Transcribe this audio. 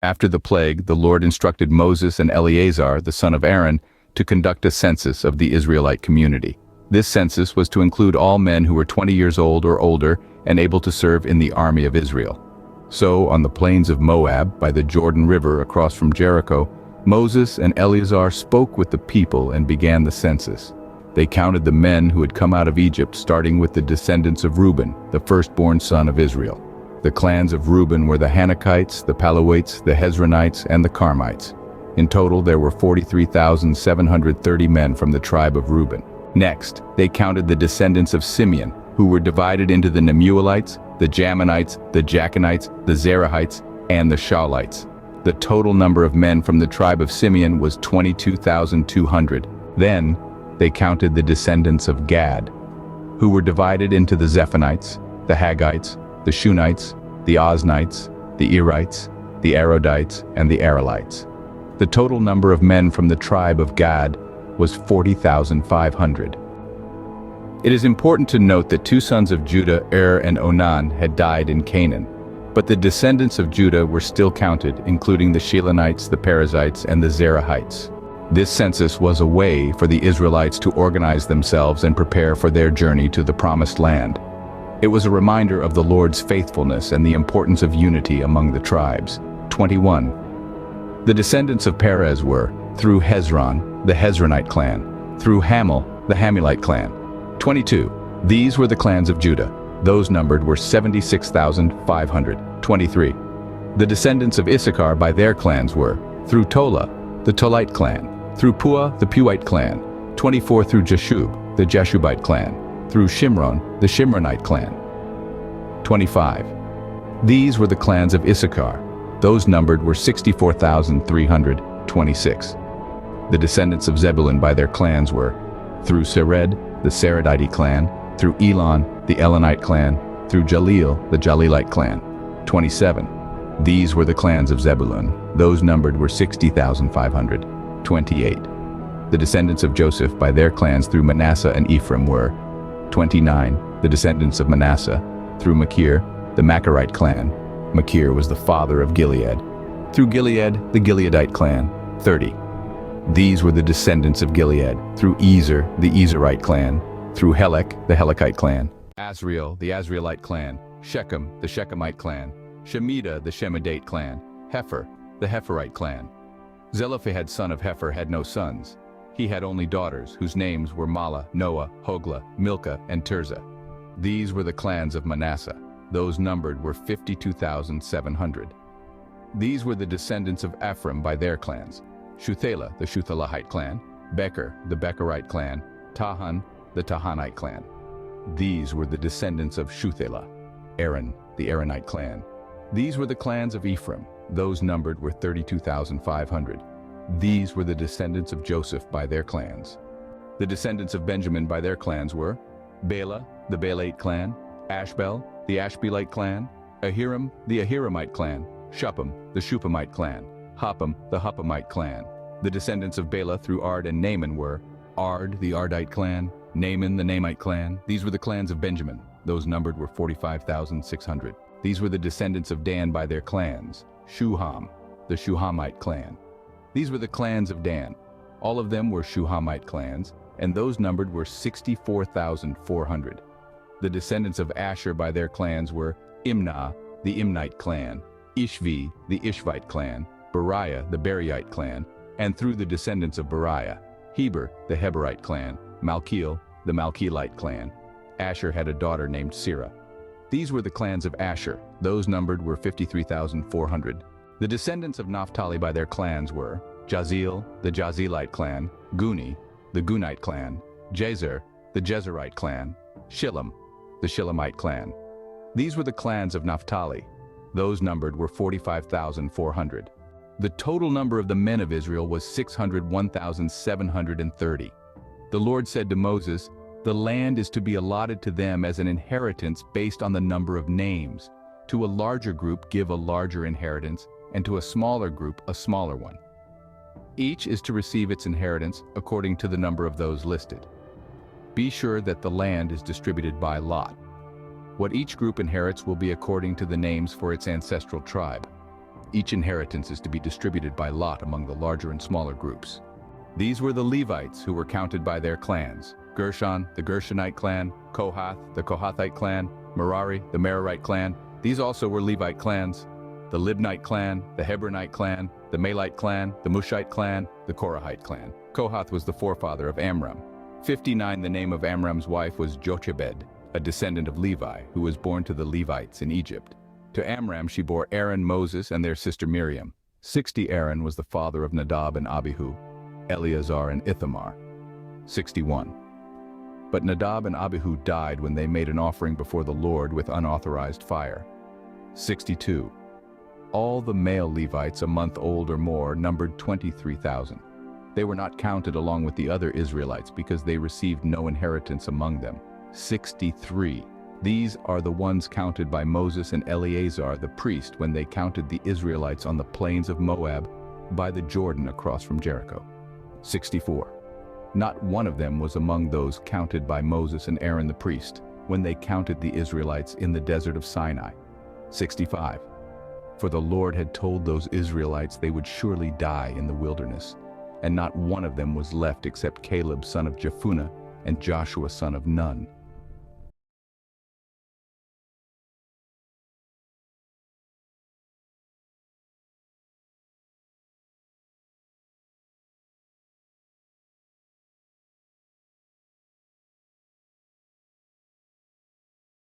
After the plague, the Lord instructed Moses and Eleazar, the son of Aaron, to conduct a census of the Israelite community. This census was to include all men who were 20 years old or older and able to serve in the army of Israel. So, on the plains of Moab, by the Jordan River across from Jericho, Moses and Eleazar spoke with the people and began the census. They counted the men who had come out of Egypt, starting with the descendants of Reuben, the firstborn son of Israel. The clans of Reuben were the Hanakites, the Paluites, the Hezronites, and the Carmites. In total, there were 43,730 men from the tribe of Reuben. Next, they counted the descendants of Simeon, who were divided into the Nemuelites, the Jaminites, the Jachanites, the Zerahites, and the Shaulites. The total number of men from the tribe of Simeon was 22,200. Then, they counted the descendants of Gad, who were divided into the Zephonites, the Haggites, the Shunites, the Oznites, the Erites, the Arodites, and the Arelites. The total number of men from the tribe of Gad was 40,500. It is important to note that two sons of Judah, and Onan, had died in Canaan, but the descendants of Judah were still counted, including the Shilonites, the Perizzites, and the Zerahites. This census was a way for the Israelites to organize themselves and prepare for their journey to the Promised Land. It was a reminder of the Lord's faithfulness and the importance of unity among the tribes. 21. The descendants of Perez were, through Hezron, the Hezronite clan, through Hamel, the Hamilite clan. 22. These were the clans of Judah. Those numbered were 76,500. 23. The descendants of Issachar by their clans were, through Tola, the Tolite clan, through Puah, the Puite clan. 24. Through Jashub, the Jashubite clan, through Shimron, the Shimronite clan. 25. These were the clans of Issachar. Those numbered were 64,326. The descendants of Zebulun by their clans were, through Sered, the Seredite clan, through Elon, the Elonite clan, through Jaleel, the Jalelite clan. 27. These were the clans of Zebulun. Those numbered were 60,500. 28. The descendants of Joseph by their clans through Manasseh and Ephraim were, 29. The descendants of Manasseh through Machir, the Machirite clan. Machir was the father of Gilead. Through Gilead, the Gileadite clan. 30. These were the descendants of Gilead through Ezer, the Ezerite clan. Through Helek, the Helekite clan. Asriel, the Asrielite clan. Shechem, the Shechemite clan. Shemida, the Shemidate clan. Hepher, the Hepherite clan. Zelophehad son of Hepher had no sons. He had only daughters, whose names were Mahlah, Noah, Hoglah, Milcah, and Tirzah. These were the clans of Manasseh. Those numbered were 52,700. These were the descendants of Ephraim by their clans. Shuthelah, the Shuthelahite clan. Becher, the Becherite clan. Tahan, the Tahanite clan. These were the descendants of Shuthelah. Aaron, the Aaronite clan. These were the clans of Ephraim. Those numbered were 32,500. These were the descendants of Joseph by their clans. The descendants of Benjamin by their clans were Bela, the Belite clan, Ashbel, the Ashbelite clan, Ahiram, the Ahiramite clan, Shuppam, the Shuppamite clan, Hoppam, the Huppamite clan. The descendants of Bela through Ard and Naaman were Ard, the Ardite clan, Naaman, the Naamite clan. These were the clans of Benjamin. Those numbered were 45,600. These were the descendants of Dan by their clans. Shuham, the Shuhamite clan. These were the clans of Dan. All of them were Shuhamite clans, and those numbered were 64,400. The descendants of Asher by their clans were Imnah, the Imnite clan, Ishvi, the Ishvite clan, Beriah, the Beriite clan, and through the descendants of Beriah, Heber, the Heberite clan, Malkiel, the Malkielite clan. Asher had a daughter named Sirah. These were the clans of Asher. Those numbered were 53,400. The descendants of Naphtali by their clans were Jazeel, the Jazeelite clan, Guni, the Gunite clan, Jezer, the Jezerite clan, Shillem, the Shillemite clan. These were the clans of Naphtali. Those numbered were 45,400. The total number of the men of Israel was 601,730. The Lord said to Moses, "The land is to be allotted to them as an inheritance based on the number of names. To a larger group give a larger inheritance, and to a smaller group a smaller one. Each is to receive its inheritance according to the number of those listed. Be sure that the land is distributed by lot. What each group inherits will be according to the names for its ancestral tribe. Each inheritance is to be distributed by lot among the larger and smaller groups. These were the Levites who were counted by their clans: Gershon, the Gershonite clan; Kohath, the Kohathite clan; Merari, the Merarite clan. These also were Levite clans: the Libnite clan, the Hebronite clan, the Malite clan, the Mushite clan, the Korahite clan. Kohath was the forefather of Amram. 59. The name of Amram's wife was Jochebed, a descendant of Levi, who was born to the Levites in Egypt. To Amram she bore Aaron, Moses, and their sister Miriam. 60. Aaron was the father of Nadab and Abihu, Eleazar and Ithamar. 61. But Nadab and Abihu died when they made an offering before the Lord with unauthorized fire. 62. All the male Levites a month old or more numbered 23,000. They were not counted along with the other Israelites because they received no inheritance among them. 63. These are the ones counted by Moses and Eleazar the priest when they counted the Israelites on the plains of Moab by the Jordan across from Jericho. 64. Not one of them was among those counted by Moses and Aaron the priest when they counted the Israelites in the desert of Sinai. 65. For the Lord had told those Israelites they would surely die in the wilderness, and not one of them was left except Caleb son of Jephunneh and Joshua son of Nun.